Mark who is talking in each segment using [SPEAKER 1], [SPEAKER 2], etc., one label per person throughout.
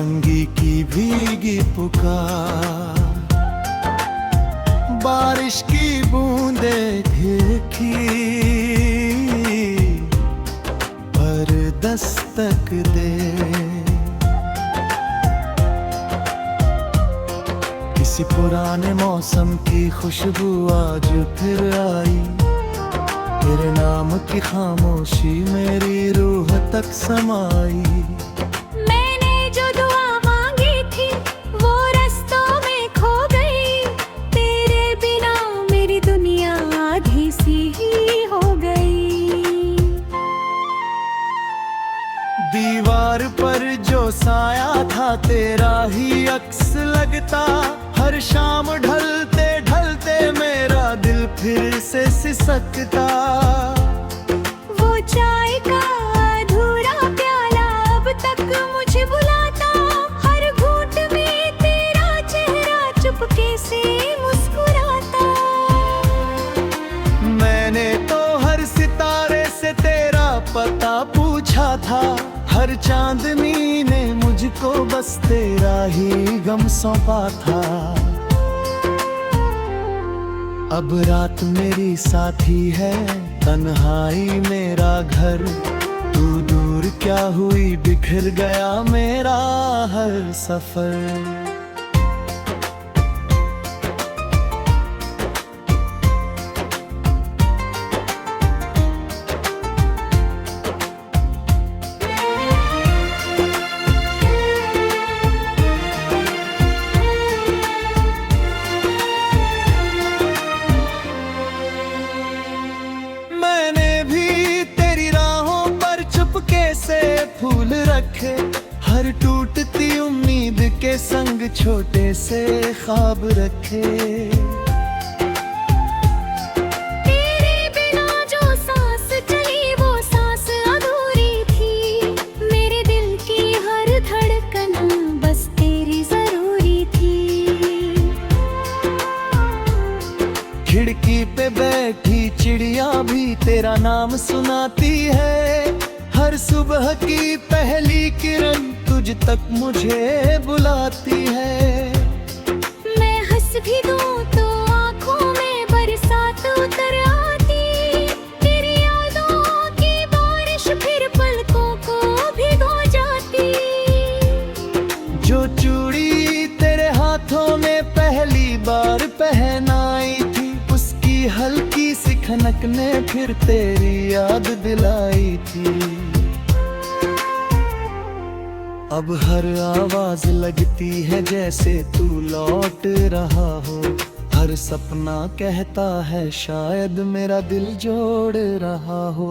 [SPEAKER 1] सारंगी की भीगी पुकार, बारिश की बूंदें खिलखी पर दस्तक दे। किसी पुराने मौसम की खुशबू आज फिर आई, तेरे नाम की खामोशी मेरी रूह तक समाई।
[SPEAKER 2] मैंने जो दुआ मांगी थी वो रस्तों में खो गई, तेरे बिना मेरी दुनिया आधी सी ही हो गई।
[SPEAKER 1] दीवार पर जो साया था तेरा ही अक्स लगता, हर शाम ढलते ढलते मेरा दिल फिर से सिसकता।
[SPEAKER 2] वो चाय का अधूरा प्याला अब तक मुझे बुलाता, हर घूंट में तेरा चेहरा चुपके से मुस्कुराता।
[SPEAKER 1] मैंने तो हर सितारे से तेरा पता पूछा था, हर चांदनी ने मुझको बस तेरा ही गम सौंपा था। अब रात मेरी साथी है, तन्हाई मेरा घर, तू दूर क्या हुई बिखर गया मेरा हर सफर। फूल रखे हर टूटती उम्मीद के संग, छोटे से ख्वाब रखे।
[SPEAKER 2] तेरे बिना जो सांस चली वो सांस अधूरी थी, मेरे दिल की हर धड़कन बस तेरी जरूरी थी।
[SPEAKER 1] खिड़की पे बैठी चिड़िया भी तेरा नाम सुनाती है, हर सुबह की पहली किरण तुझ तक मुझे बुलाती है।
[SPEAKER 2] मैं हंस भी दूं तो आँखों में बरसात उतर आती, तेरी यादों की बारिश फिर पलकों को भिगो जाती।
[SPEAKER 1] जो चूड़ी तेरे हाथों में पहली बार पहनाई थी, उसकी हल्की सी खनक ने फिर तेरी याद दिलाई थी। अब हर आवाज लगती है जैसे तू लौट रहा हो, हर सपना कहता है शायद मेरा दिल जोड़ रहा हो।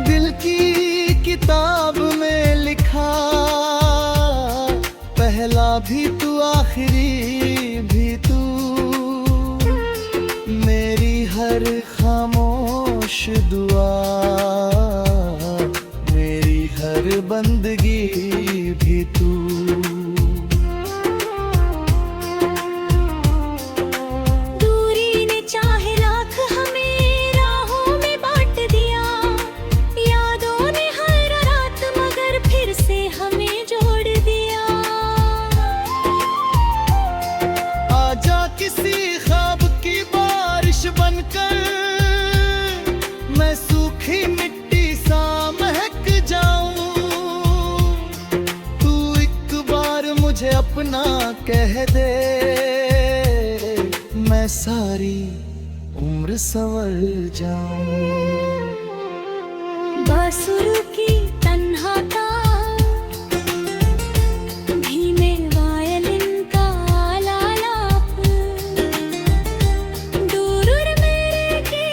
[SPEAKER 1] दिल की किताब में लिखा, पहला भी तू आखिरी भी तू, मेरी हर खामोश दुआ, मेरी हर बंदगी भी तू।
[SPEAKER 2] दूरी ने चाहे लाख हमें राहों में बांट दिया, यादों ने हर रात मगर फिर से हमें जोड़ दिया।
[SPEAKER 1] आजा किसी ख्वाब की बारिश बनकर, मैं सूखी मिट्टी सा महक जाऊं। तू एक बार मुझे अपना कह दे, मैं सारी उम्र संवर जाऊं।
[SPEAKER 2] बांसुर की तन्हा तार, धीमे वायलिन का आलाप, दूर मेरे की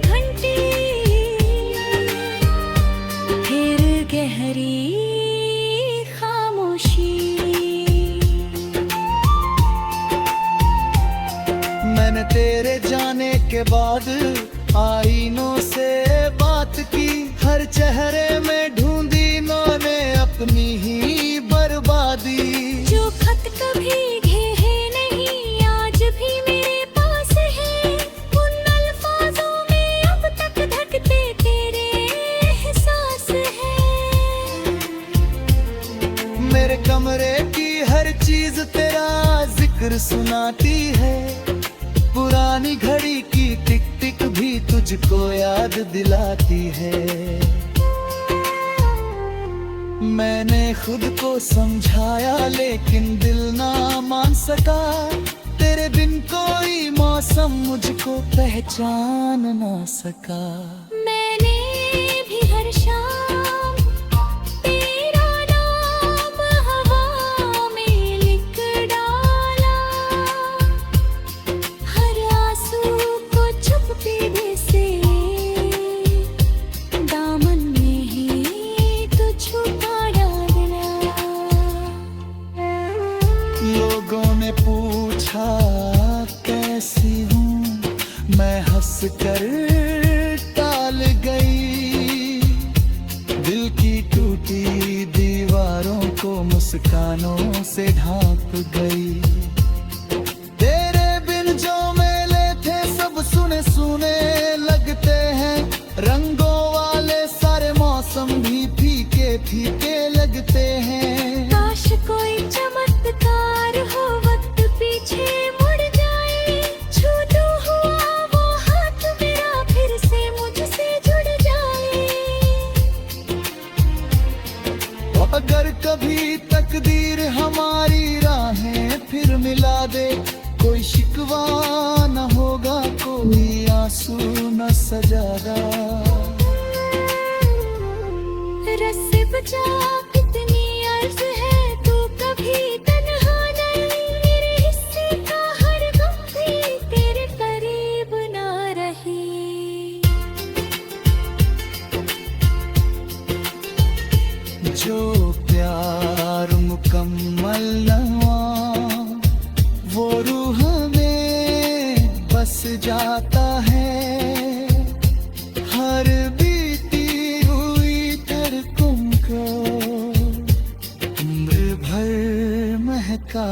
[SPEAKER 2] घंटी, फिर गहरी खामोशी।
[SPEAKER 1] मैंने तेरे जाने के बाद आईनों से बात की, हर चेहरे में ढूंढी इन्होंने अपनी ही बर्बादी।
[SPEAKER 2] जो खत कभी
[SPEAKER 1] जिक्र सुनाती है, पुरानी घड़ी की टिक टिक भी तुझको याद दिलाती है। मैंने खुद को समझाया लेकिन दिल ना मान सका, तेरे बिन कोई मौसम मुझको पहचान ना सका।
[SPEAKER 2] मैंने भी हर शाम तेरा नाम हवा में लिख डाला, हर आंसू को चुपके से दामन में ही तो छुपा डाला।
[SPEAKER 1] लोगों ने पूछा कैसी हूँ, मैं हंस कर टाल गई, दिल की टूटी दीवारों को मुस्कानों से ढांप गई। तेरे बिन जो मेले थे सब सुने सुने लगते हैं, रंगों वाले सारे मौसम भी फीके फीके लगते हैं।
[SPEAKER 2] काश कोई चमत्कार हो, वक्त पीछे मुड़ जाए, छू तो हुआ वो हाथ मेरा फिर से मुझसे जुड़ जाए।
[SPEAKER 1] अगर कभी तकदीर हमारी राहें फिर मिला दे, कोई शिकवा न होगा, कोई आंसू न सजागा।
[SPEAKER 2] रस्से बचा कितनी अर्ज है, तू कभी तन्हा नहीं, मेरे हिस्से का हर गम भी तेरे करीब ना रही।
[SPEAKER 1] जो प्यार मुकम्मल न हुआ, वो रूह में बस जाता है, हर बीती हुई धड़कन को उम्र भर महका।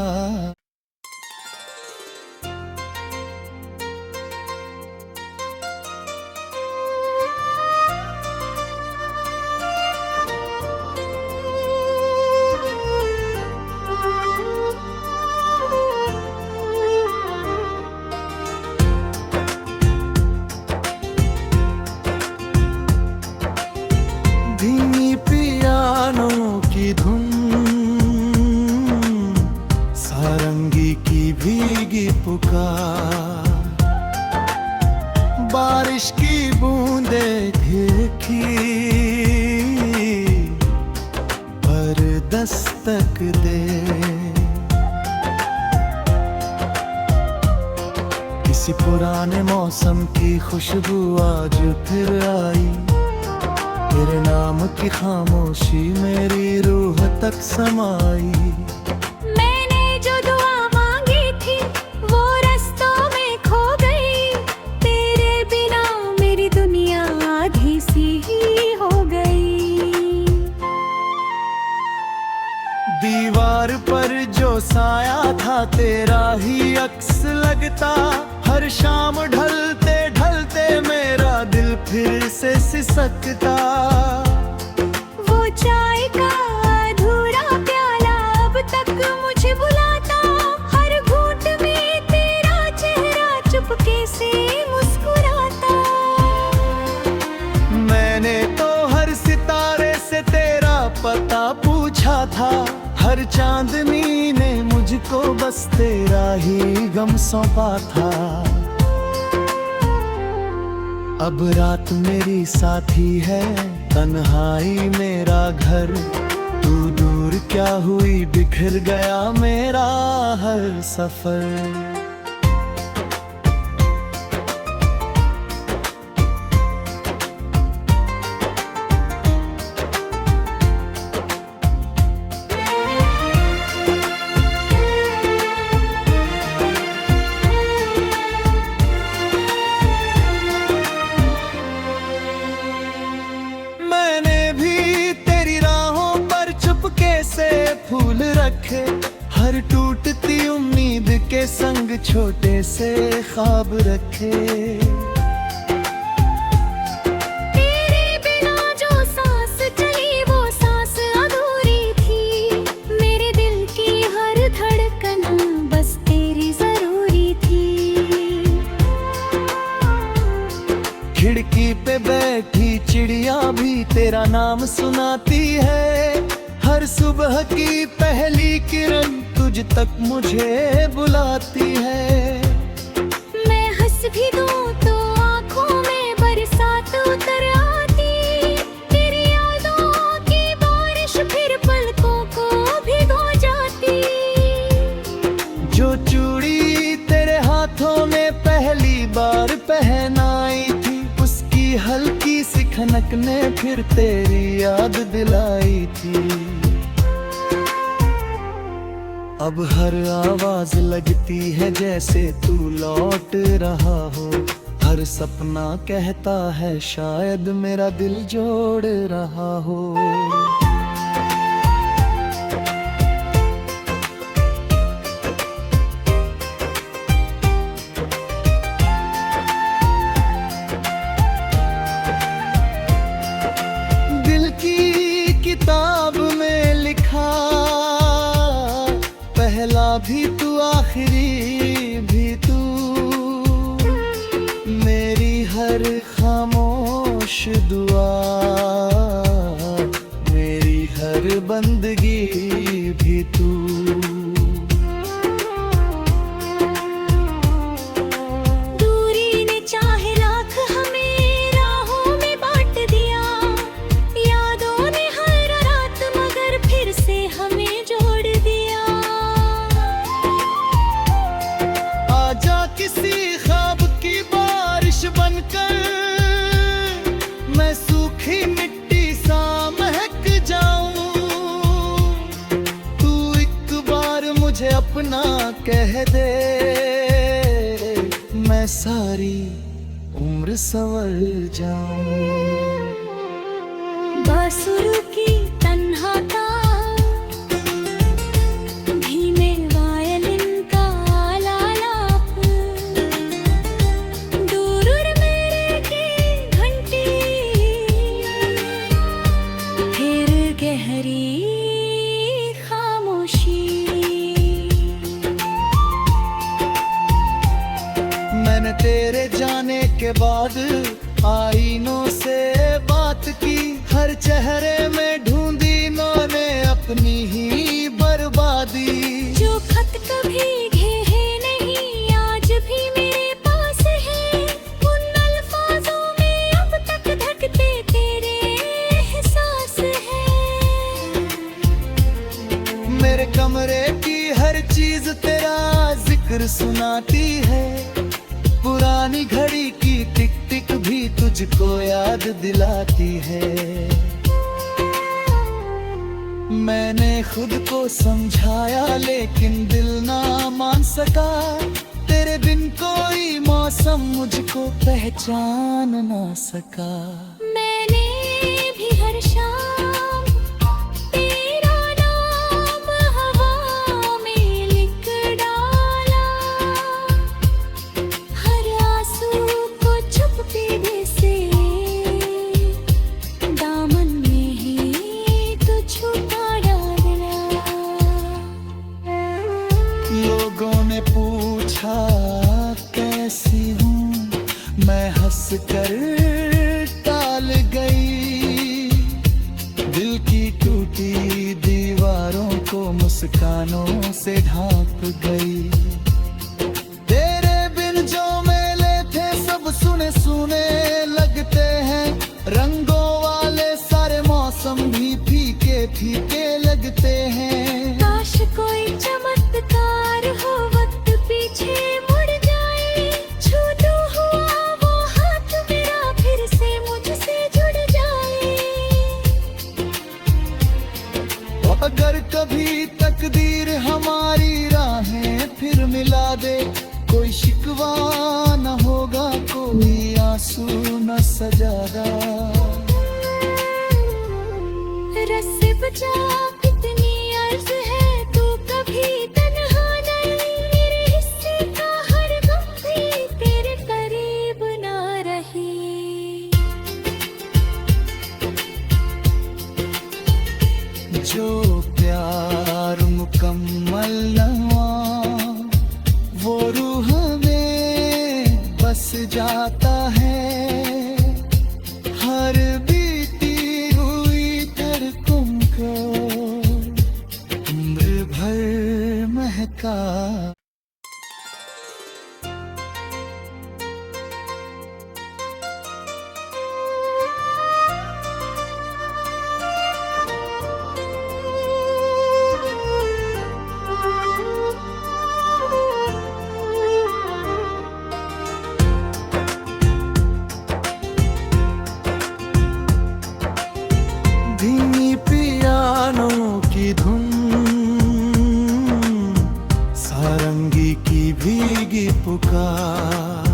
[SPEAKER 1] धीमी पियानो की धुन, सारंगी की भीगी पुकार, बारिश की बूंदे खिड़की पर दस्तक दे। किसी पुराने मौसम की खुशबू आज फिर आई, तेरे नाम की खामोशी मेरी रूह तक समाई।
[SPEAKER 2] मैंने जो दुआ मांगी थी वो रास्तों में खो गई, तेरे बिना मेरी दुनिया आधी सी ही हो गई।
[SPEAKER 1] दीवार पर जो साया था तेरा ही अक्स लगता, हर शाम ढलते ढलते मेरा दिल फिर से सिसकता।
[SPEAKER 2] वो चाय का अधूरा प्याला अब तक मुझे बुलाता, हर घूंट में तेरा चेहरा चुपके से मुस्कुराता।
[SPEAKER 1] मैंने तो हर सितारे से तेरा पता पूछा था, हर चांदनी ने मुझको बस तेरा ही गम सौंपा था। अब रात मेरी साथी है, तन्हाई मेरा घर, तू दूर क्या हुई, बिखर गया मेरा हर सफर। फूल रखे, हर टूटती उम्मीद के संग छोटे से ख्वाब रखे।
[SPEAKER 2] तेरे बिना जो सांस चली वो सांस अधूरी थी, मेरे दिल की हर धड़कन बस तेरे
[SPEAKER 1] नाम सुनाती है। हर सुबह की पहली किरण तुझ तक मुझे बुलाती है।
[SPEAKER 2] मैं हंस भी दूं तो आंखों में बरसात उतर आती। तेरी यादों की बारिश फिर पलकों को भिगो जाती।
[SPEAKER 1] जो चूड़ी तेरे हाथों में पहली बार पहनाई थी, उसकी हल्की सी खनक ने फिर तेरी याद दिलाई थी। अब हर आवाज लगती है जैसे तू लौट रहा हो। हर सपना कहता है शायद मेरा दिल जोड़ रहा हो। दिल की किताब में लिखा, पहला भी तू आखिरी भी तू। मेरी हर खामोश दुआ, मेरी हर बंदगी भी तू।
[SPEAKER 2] दूरी ने चाहे लाख हमें राहों में बांट दिया। यादों ने हर रात मगर फिर से हमें जोड़ दिया।
[SPEAKER 1] आजा किसी ख्वाब की बारिश बनकर, मैं सूखी मिट्टी सा महक जाऊं। तू एक बार मुझे अपना कह दे, मैं सारी उम्र संवर जाऊं।
[SPEAKER 2] बांसुरी की तन्हाता, धीमे वायलिन का आलाप, दूर मेरे की घंटी, फिर गहरी खामोशी।
[SPEAKER 1] मैंने तेरे जाने के बाद आईनों से बात की। हर चेहरे में ढूंढी इन्होंने अपनी ही बर्बादी।
[SPEAKER 2] जो खत कभी घे नहीं आज भी मेरे पास है। उन अल्फाजों में अब तक धड़कते तेरे एहसास है।
[SPEAKER 1] मेरे कमरे की हर चीज तेरा जिक्र सुनाती है। पुरानी घड़ी की टिक टिक भी तुझको याद दिलाती है। मैंने खुद को समझाया लेकिन दिल ना मान सका। तेरे बिन कोई मौसम मुझको पहचान ना सका।
[SPEAKER 2] मैंने भी हर शाम तेरा नाम हवा में लिख डाला। हर आंसू को चुपके से दामन में ही तो छुपा डाला।
[SPEAKER 1] लोगों ने पूछा कैसी हूँ, मैं हंस कर टाल गई। दिल की टूटी दीवारों को मुस्कानों से ढांप गई। तेरे बिन जो मेले थे सब सुने सुने लगते हैं। रंगों वाले सारे मौसम भी फीके फीके लगते हैं।
[SPEAKER 2] काश कोई चमत्कार हो, वक्त पीछे मुड़ जाए। छू तो हुआ वो हाथ मेरा फिर से मुझसे जुड़ जाए।
[SPEAKER 1] अगर कभी तकदीर हमारी राहें फिर मिला दे, कोई शिकवा न होगा, कोई आंसू न सजागा।
[SPEAKER 2] रस्से बचा कितनी अर्ज है, तू कभी तन्हा नहीं। मेरे हिस्से का हर गम भी तेरे करीब ना रही।
[SPEAKER 1] जो प्यार मुकम्मल न हुआ, वो रूह में बस जाता है। हर बीती हुई भीगी पुकार,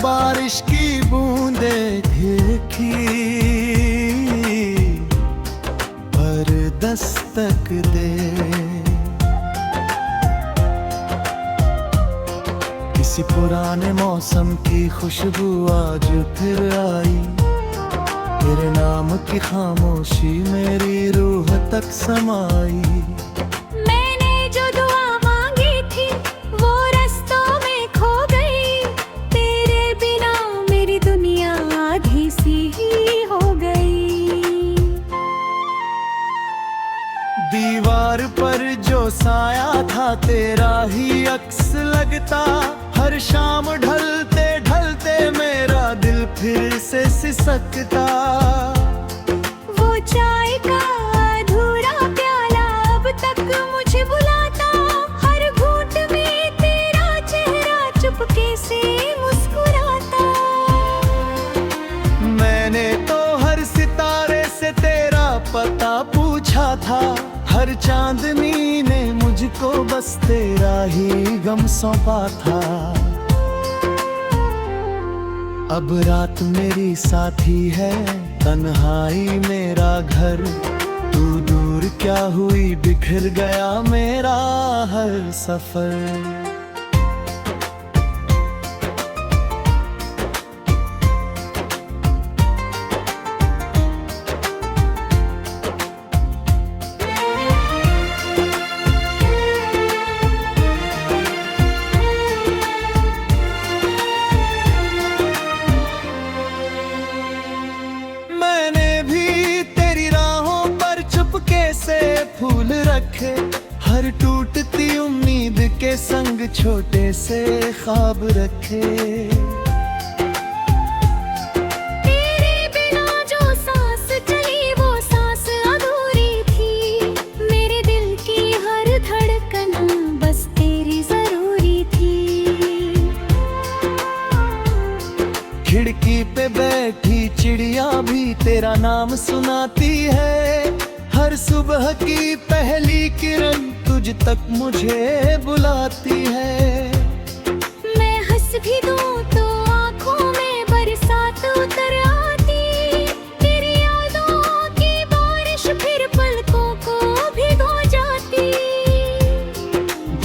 [SPEAKER 1] बारिश की बूंदें खिड़की पर दस्तक दे। किसी पुराने मौसम की खुशबू आज फिर आई, तेरे नाम की खामोशी मेरी रूह तक समाई।
[SPEAKER 2] मैंने जो दुआ मांगी थी वो रस्तों में खो गई, तेरे बिना मेरी दुनिया आधी सी ही हो गई।
[SPEAKER 1] दीवार पर जो साया था तेरा ही अक्स लगता, हर शाम ढलते ढलते मेरा दिल फिर से सिसकता।
[SPEAKER 2] वो चाय का अधूरा प्याला अब तक मुझे बुलाता, हर घूंट में तेरा चेहरा चुपके से मुस्कुराता।
[SPEAKER 1] मैंने तो हर सितारे से तेरा पता पूछा था, हर चांदनी ने मुझको बस तेरा ही गम सौंपा था। अब रात मेरी साथी है, तन्हाई मेरा घर, तू दूर क्या हुई बिखर गया मेरा हर सफर। से फूल रखे, हर टूटती उम्मीद के संग छोटे से ख्वाब रखे।
[SPEAKER 2] तेरे बिना जो सांस चली वो सांस अधूरी थी, मेरे दिल की हर धड़कन बस तेरी जरूरी थी।
[SPEAKER 1] खिड़की पे बैठी चिड़िया भी तेरा नाम सुनाती है, हर सुबह की पहली किरण तुझ तक मुझे बुलाती है।
[SPEAKER 2] मैं हंस भी दूं तो आँखों में बरसात उतर आती, तेरी यादों की बारिश फिर पलकों को भिगो जाती।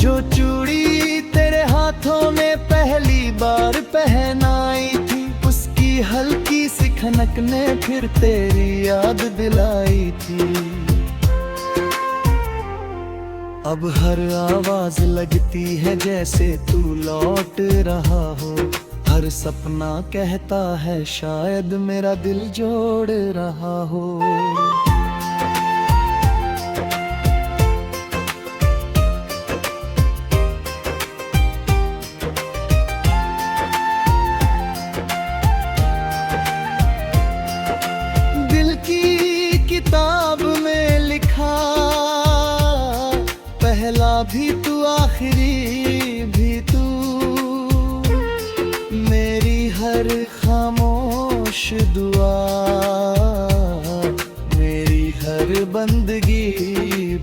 [SPEAKER 1] जो चूड़ी तेरे हाथों में पहली बार पहनाई थी, उसकी हल्की सी खनक ने फिर तेरी याद दिलाई थी। अब हर आवाज लगती है जैसे तू लौट रहा हो, हर सपना कहता है शायद मेरा दिल जोड़ रहा हो। दिल की किताब में लिखा, पहला भी तू आखिरी भी तू, मेरी हर खामोश दुआ, मेरी हर बंदगी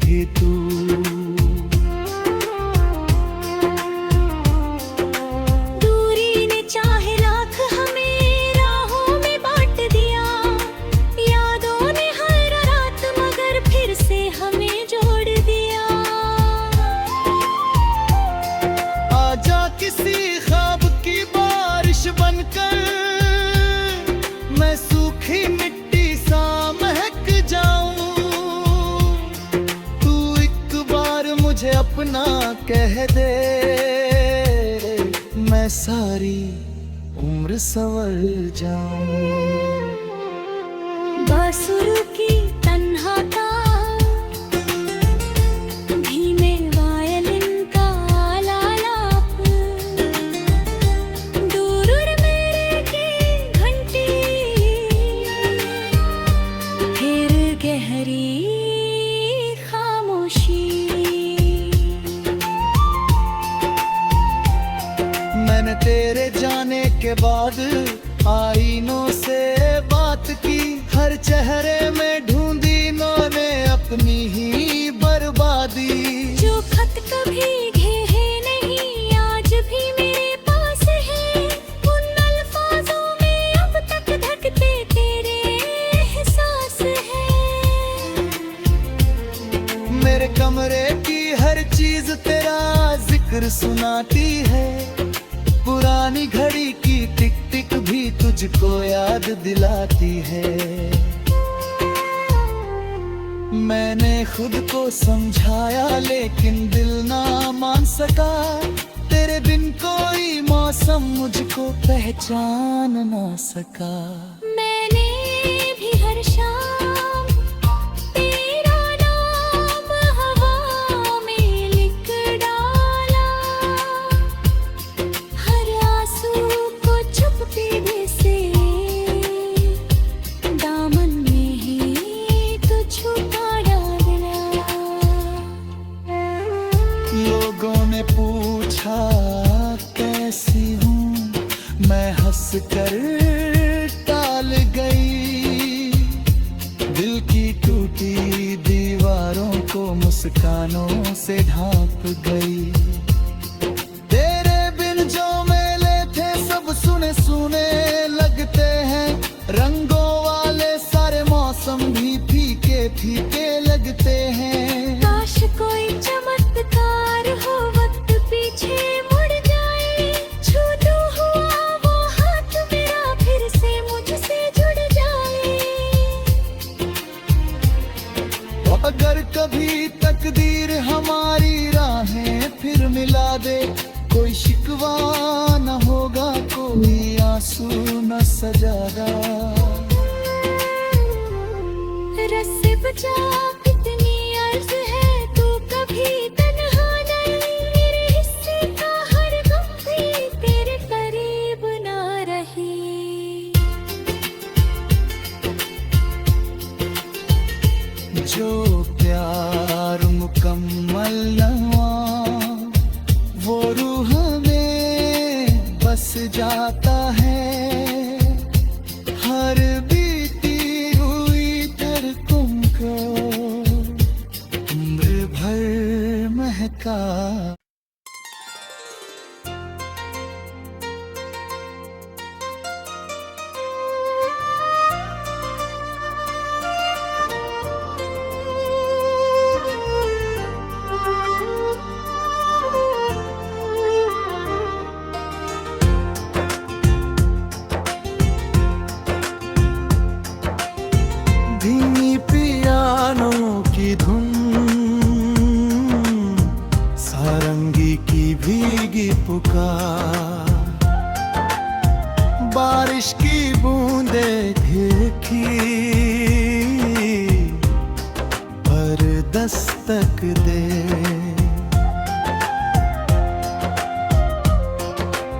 [SPEAKER 1] भी तू।
[SPEAKER 2] दूरी ने चाहे लाख हमें राहों में बांट दिया, यादों ने हर रात मगर फिर से हमें जोड़ दिया।
[SPEAKER 1] आजा किसी ख्वाब की बारिश बनकर, मैं सूखी मिट्टी सा महक जाऊं। तू एक बार मुझे अपना कह दे, मैं सारी उम्र संवर जाऊं।
[SPEAKER 2] बांसुर की तन्हा तार, धीमे वायलिन का आलाप, दूर मेरे की घंटी, फिर गहरी खामोशी।
[SPEAKER 1] मैंने तेरे जाने के बाद आईनों से बात की, हर चेहरे में ढूंढी इन्होंने अपनी ही बर्बादी।
[SPEAKER 2] जो खत कभी घे
[SPEAKER 1] जिक्र सुनाती है, पुरानी घड़ी की टिक टिक भी तुझको याद दिलाती है। मैंने खुद को समझाया लेकिन दिल ना मान सका, तेरे बिन कोई मौसम मुझको पहचान ना सका।
[SPEAKER 2] मैंने भी हर शाम तेरा नाम हवा में लिख डाला, हर आंसू को चुपके से दामन में ही तो छुपा डाला।
[SPEAKER 1] लोगों ने पूछा कैसी हूँ, मैं हंस कर टाल गई, दिल की टूटी दीवारों को मुस्कानों से ढांप गई। तेरे बिन जो मेले थे सब सुने सुने लगते हैं, रंगों वाले सारे मौसम भी फीके फीके लगते हैं।
[SPEAKER 2] काश कोई चमत्कार हो, वक्त पीछे मुड़ जाए, छू तो हुआ वो हाथ मेरा फिर से मुझसे जुड़ जाए।
[SPEAKER 1] अगर कभी तकदीर हमारी राहें फिर मिला दे, कोई शिकवा न होगा, कोई आंसू न सजागा।
[SPEAKER 2] रस्से बचा कितनी अर्ज है, तू कभी तन्हा नहीं, मेरे हिस्से का हर गम भी तेरे करीब ना रही।
[SPEAKER 1] जो प्यार मुकम्मल न हुआ, वो रूह में बस जाता है, हर बीती हुई धड़कन को उम्र भर महका। धीमी पियानो की धुन, सारंगी की भीगी पुकार, बारिश की बूंदें खिड़की पर दस्तक दे।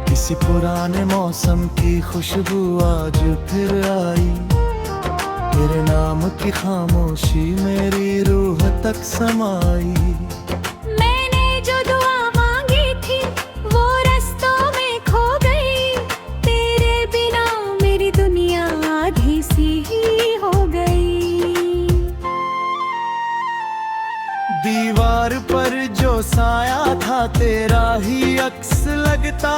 [SPEAKER 1] किसी पुराने मौसम की खुशबू आज फिर आई, तेरे नाम की खामोशी मेरी रूह तक समाई।
[SPEAKER 2] मैंने जो दुआ मांगी थी वो रस्तों में खो गई, तेरे बिना मेरी दुनिया आधी सी ही हो गई।
[SPEAKER 1] दीवार पर जो साया था तेरा ही अक्स लगता,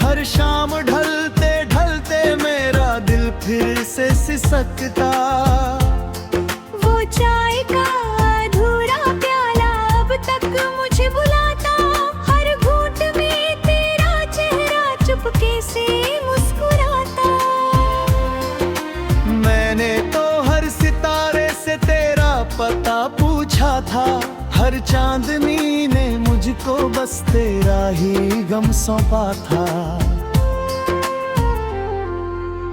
[SPEAKER 1] हर शाम ढलते ढलते मेरा दिल फिर से सिसकता।
[SPEAKER 2] वो चाय का अधूरा प्याला अब तक मुझे बुलाता, हर घूंट में तेरा चेहरा चुपके से मुस्कुराता।
[SPEAKER 1] मैंने तो हर सितारे से तेरा पता पूछा था, हर चांदनी ने मुझको बस तेरा ही गम सौंपा था।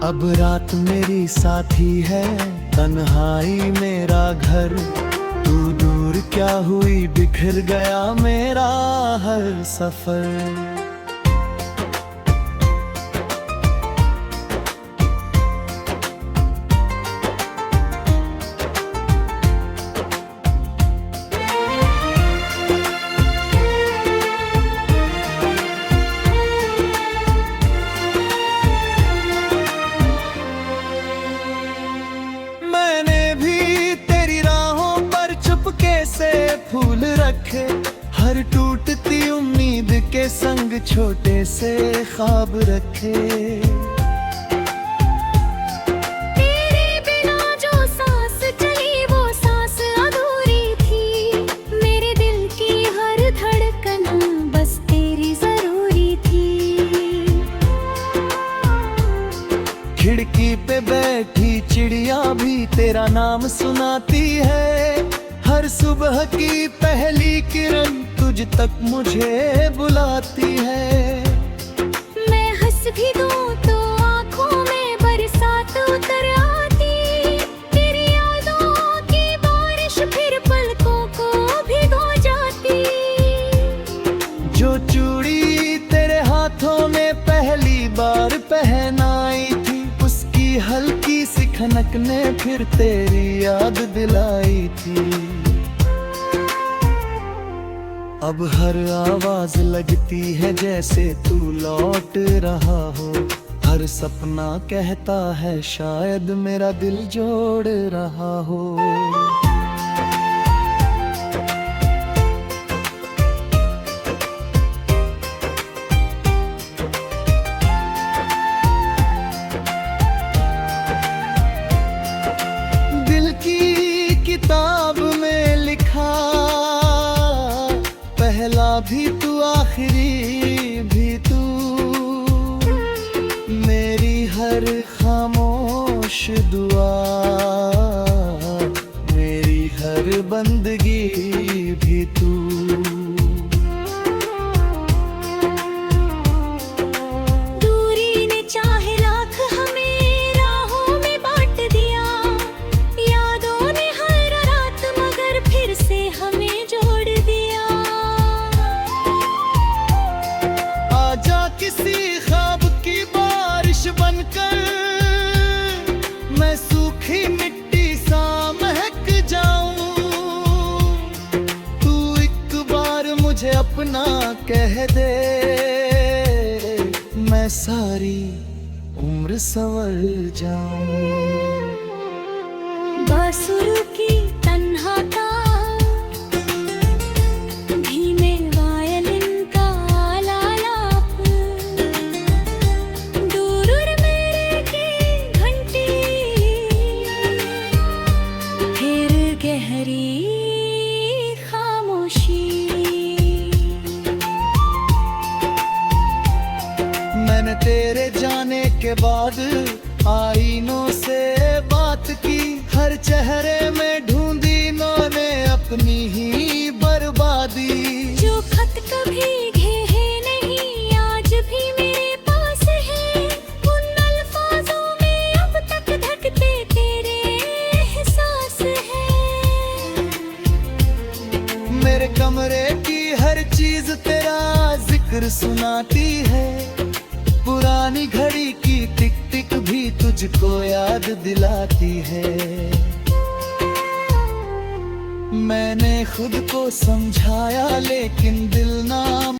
[SPEAKER 1] अब रात मेरी साथी है, तन्हाई मेरा घर, तू दूर क्या हुई, बिखर गया मेरा हर सफर। फूल रखे, हर टूटती उम्मीद के संग छोटे से ख्वाब रखे।
[SPEAKER 2] तेरे बिना जो सांस चली वो सांस अधूरी थी, मेरे दिल की हर धड़कन बस तेरे
[SPEAKER 1] नाम सुनाती है। हर सुबह की पहली किरण तुझ तक मुझे बुलाती है।
[SPEAKER 2] मैं हंस भी दूं तो आँखों में बरसात उतर आती। तेरी यादों की बारिश फिर पलकों को भिगो जाती।
[SPEAKER 1] जो चूड़ी तेरे हाथों में पहली बार पहनाई थी, उसकी हल्की सी खनक ने फिर तेरी याद दिलाई थी। अब हर आवाज लगती है जैसे तू लौट रहा हो। हर सपना कहता है शायद मेरा दिल जोड़ रहा हो। दिल की किताब में लिखा, पहला भी तू आखिरी भी तू। मेरी हर खामोश दुआ, मेरी हर बंदगी भी तू।
[SPEAKER 2] दूरी ने चाहे लाख हमें राहों में बांट दिया। यादों ने हर रात मगर फिर से हमें जोड़ दिया।
[SPEAKER 1] आजा किसी ख्वाब की बारिश बनकर, मैं सूखी मिट्टी सा महक जाऊं। तू एक बार मुझे अपना कह दे, मैं सारी उम्र संवर जाऊं।
[SPEAKER 2] बांसुर की तन्हाता, धीमे वायलिन का आलाप, दूर मेरे की घंटी, फिर गहरी खामोशी।
[SPEAKER 1] मैंने तेरे जाने के बाद आईनों से बात की। हर चेहरे में ढूंढी इन्होंने अपनी ही बर्बादी।
[SPEAKER 2] जो खत कभी घे नहीं आज भी मेरे पास है। उन अल्फाजों में अब तक धड़कते तेरे एहसास है।
[SPEAKER 1] मेरे कमरे की हर चीज तेरा जिक्र सुनाती है। पुरानी घड़ी की टिक टिक भी तुझको याद दिलाती है। मैंने खुद को समझाया लेकिन दिल ना